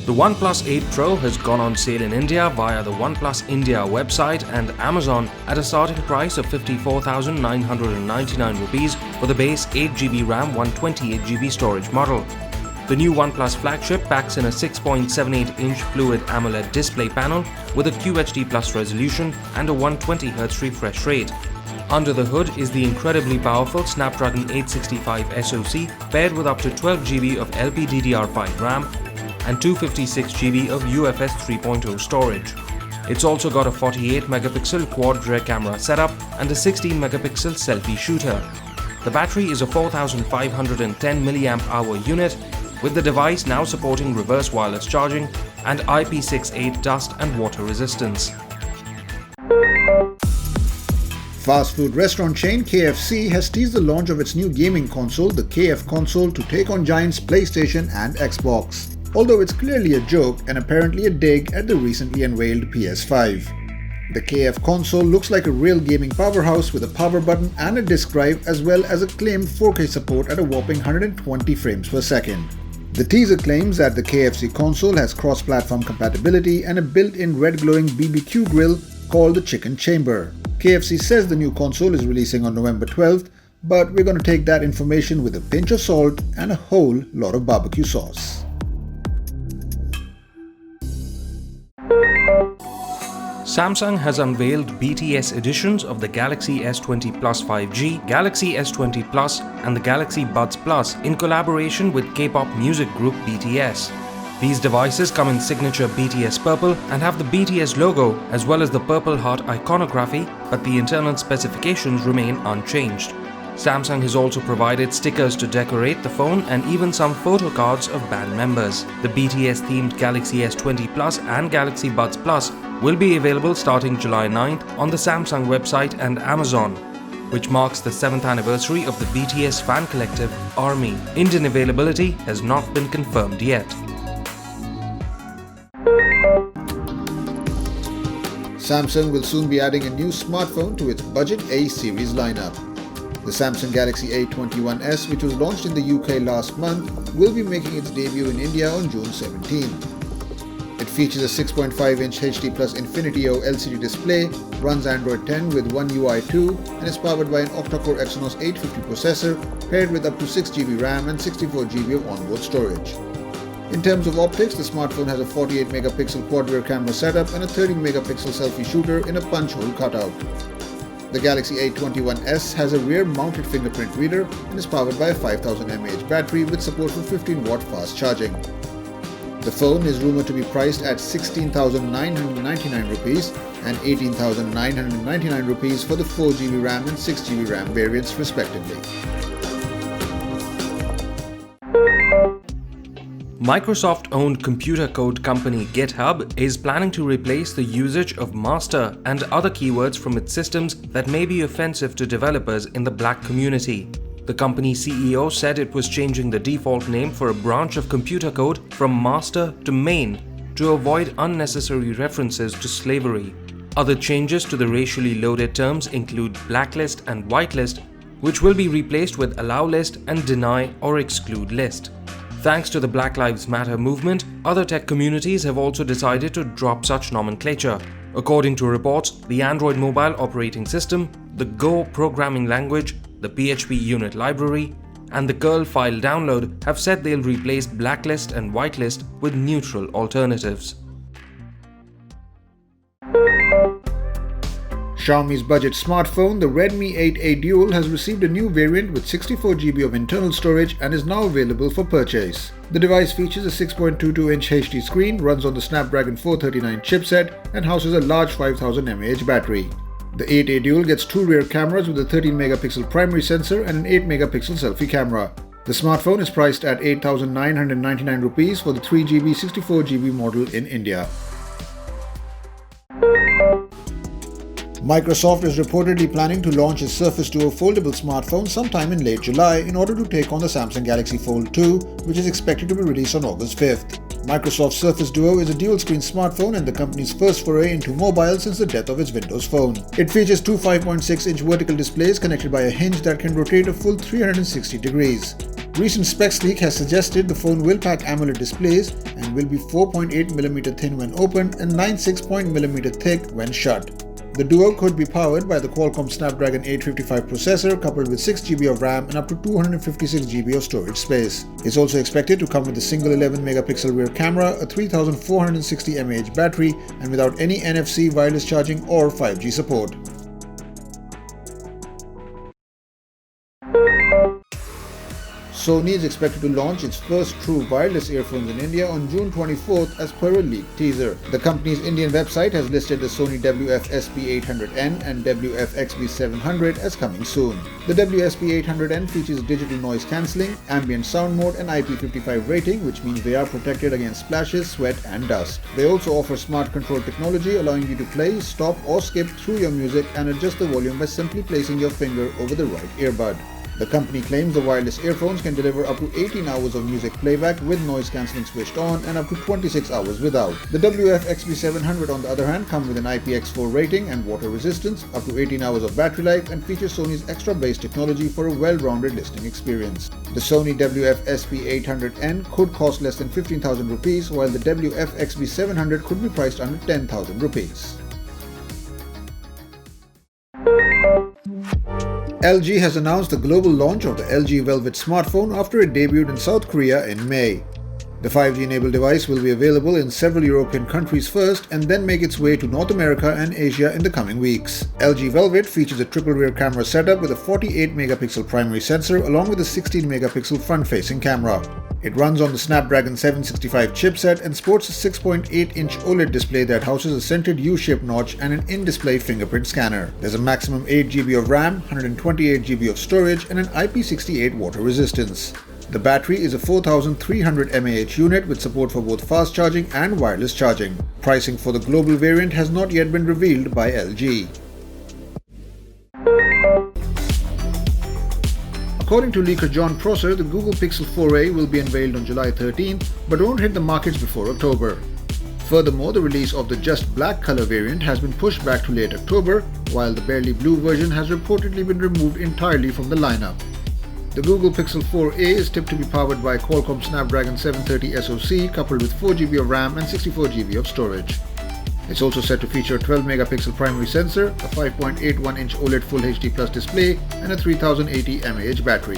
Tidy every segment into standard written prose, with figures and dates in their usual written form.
The OnePlus 8 Pro has gone on sale in India via the OnePlus India website and Amazon at a starting price of 54,999 rupees for the base 8GB RAM 128GB storage model. The new OnePlus flagship packs in a 6.78-inch Fluid AMOLED display panel with a QHD Plus resolution and a 120Hz refresh rate. Under the hood is the incredibly powerful Snapdragon 865 SoC paired with up to 12GB of LPDDR5 RAM and 256GB of UFS 3.0 storage. It's also got a 48-megapixel quad-rear camera setup and a 16-megapixel selfie shooter. The battery is a 4510 mAh unit, with the device now supporting reverse wireless charging and IP68 dust and water resistance. Fast food restaurant chain KFC has teased the launch of its new gaming console, the KFConsole, to take on giants PlayStation and Xbox. Although it's clearly a joke and apparently a dig at the recently unveiled PS5. The KFConsole looks like a real gaming powerhouse with a power button and a disk drive, as well as a claimed 4K support at a whopping 120 frames per second. The teaser claims that the KFC console has cross-platform compatibility and a built-in red glowing BBQ grill called the Chicken Chamber. KFC says the new console is releasing on November 12th, but we're going to take that information with a pinch of salt and a whole lot of barbecue sauce. Samsung has unveiled BTS editions of the Galaxy S20 Plus 5G, Galaxy S20 Plus and the Galaxy Buds Plus in collaboration with K-pop music group BTS. These devices come in signature BTS purple and have the BTS logo as well as the Purple Heart iconography, but the internal specifications remain unchanged. Samsung has also provided stickers to decorate the phone and even some photo cards of band members. The BTS-themed Galaxy S20 Plus and Galaxy Buds Plus will be available starting July 9th on the Samsung website and Amazon, which marks the 7th anniversary of the BTS fan collective ARMY. Indian availability has not been confirmed yet. Samsung will soon be adding a new smartphone to its budget A series lineup. The Samsung Galaxy A21s, which was launched in the UK last month, will be making its debut in India on June 17. It features a 6.5-inch HD Plus Infinity O LCD display, runs Android 10 with One UI 2, and is powered by an octa-core Exynos 850 processor paired with up to 6GB RAM and 64GB of onboard storage. In terms of optics, the smartphone has a 48-megapixel quad-rear camera setup and a 30-megapixel selfie shooter in a punch-hole cutout. The Galaxy A21s has a rear-mounted fingerprint reader and is powered by a 5000 mAh battery with support for 15-watt fast charging. The phone is rumored to be priced at 16,999 rupees and 18,999 rupees for the 4GB RAM and 6GB RAM variants respectively. Microsoft-owned computer code company Github is planning to replace the usage of master and other keywords from its systems that may be offensive to developers in the Black community. The company's CEO said it was changing the default name for a branch of computer code from master to main to avoid unnecessary references to slavery. Other changes to the racially loaded terms include blacklist and whitelist, which will be replaced with allow list and deny or exclude list. Thanks to the Black Lives Matter movement, other tech communities have also decided to drop such nomenclature. According to reports, the Android mobile operating system, the Go programming language, the PHP unit library, and the curl file download have said they'll replace blacklist and whitelist with neutral alternatives. Xiaomi's budget smartphone, the Redmi 8A Dual, has received a new variant with 64GB of internal storage and is now available for purchase. The device features a 6.22-inch HD screen, runs on the Snapdragon 439 chipset, and houses a large 5000 mAh battery. The 8A Dual gets two rear cameras with a 13-megapixel primary sensor and an 8-megapixel selfie camera. The smartphone is priced at 8,999 rupees for the 3GB 64GB model in India. Microsoft is reportedly planning to launch its Surface Duo foldable smartphone sometime in late July in order to take on the Samsung Galaxy Fold 2, which is expected to be released on August 5th. Microsoft's Surface Duo is a dual-screen smartphone and the company's first foray into mobile since the death of its Windows Phone. It features two 5.6-inch vertical displays connected by a hinge that can rotate a full 360 degrees. Recent specs leak has suggested the phone will pack AMOLED displays and will be 4.8mm thin when open and 9.6mm thick when shut. The Duo could be powered by the Qualcomm Snapdragon 855 processor coupled with 6GB of RAM and up to 256GB of storage space. It's also expected to come with a single 11MP rear camera, a 3460 mAh battery, and without any NFC, wireless charging or 5G support. Sony is expected to launch its first true wireless earphones in India on June 24th as per a leaked teaser. The company's Indian website has listed the Sony WF-SP800N and WF-XB700 as coming soon. The WSP800N features digital noise cancelling, ambient sound mode and IP55 rating, which means they are protected against splashes, sweat and dust. They also offer smart control technology allowing you to play, stop or skip through your music and adjust the volume by simply placing your finger over the right earbud. The company claims the wireless earphones can deliver up to 18 hours of music playback with noise cancelling switched on and up to 26 hours without. The WF-XB700 on the other hand come with an IPX4 rating and water resistance, up to 18 hours of battery life and features Sony's extra bass technology for a well-rounded listening experience. The Sony WF-SP800N could cost less than 15,000 rupees while the WF-XB700 could be priced under 10,000 rupees. LG has announced the global launch of the LG Velvet smartphone after it debuted in South Korea in May. The 5G-enabled device will be available in several European countries first and then make its way to North America and Asia in the coming weeks. LG Velvet features a triple rear camera setup with a 48MP primary sensor along with a 16MP front-facing camera. It runs on the Snapdragon 765 chipset and sports a 6.8-inch OLED display that houses a centered U-shaped notch and an in-display fingerprint scanner. There's a maximum 8GB of RAM, 128GB of storage and an IP68 water resistance. The battery is a 4300 mAh unit with support for both fast charging and wireless charging. Pricing for the global variant has not yet been revealed by LG. According to leaker John Prosser, the Google Pixel 4a will be unveiled on July 13th but won't hit the markets before October. Furthermore, the release of the just black color variant has been pushed back to late October, while the barely blue version has reportedly been removed entirely from the lineup. The Google Pixel 4a is tipped to be powered by Qualcomm Snapdragon 730 SoC coupled with 4GB of RAM and 64GB of storage. It's also set to feature a 12MP primary sensor, a 5.81-inch OLED Full HD Plus display, and a 3080 mAh battery.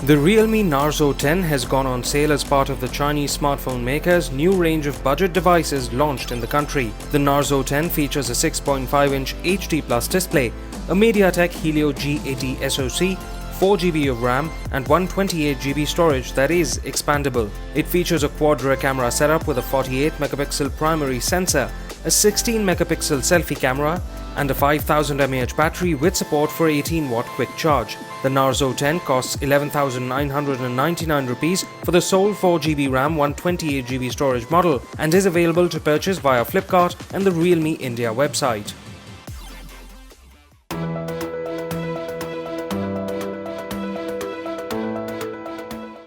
The Realme Narzo 10 has gone on sale as part of the Chinese smartphone maker's new range of budget devices launched in the country. The Narzo 10 features a 6.5-inch HD Plus display, a MediaTek Helio G80 SoC, 4GB of RAM and 128GB storage that is expandable. It features a quad-rear camera setup with a 48MP primary sensor, a 16MP selfie camera and a 5000 mAh battery with support for 18W quick charge. The Narzo 10 costs 11,999 rupees for the sole 4GB RAM 128GB storage model and is available to purchase via Flipkart and the Realme India website.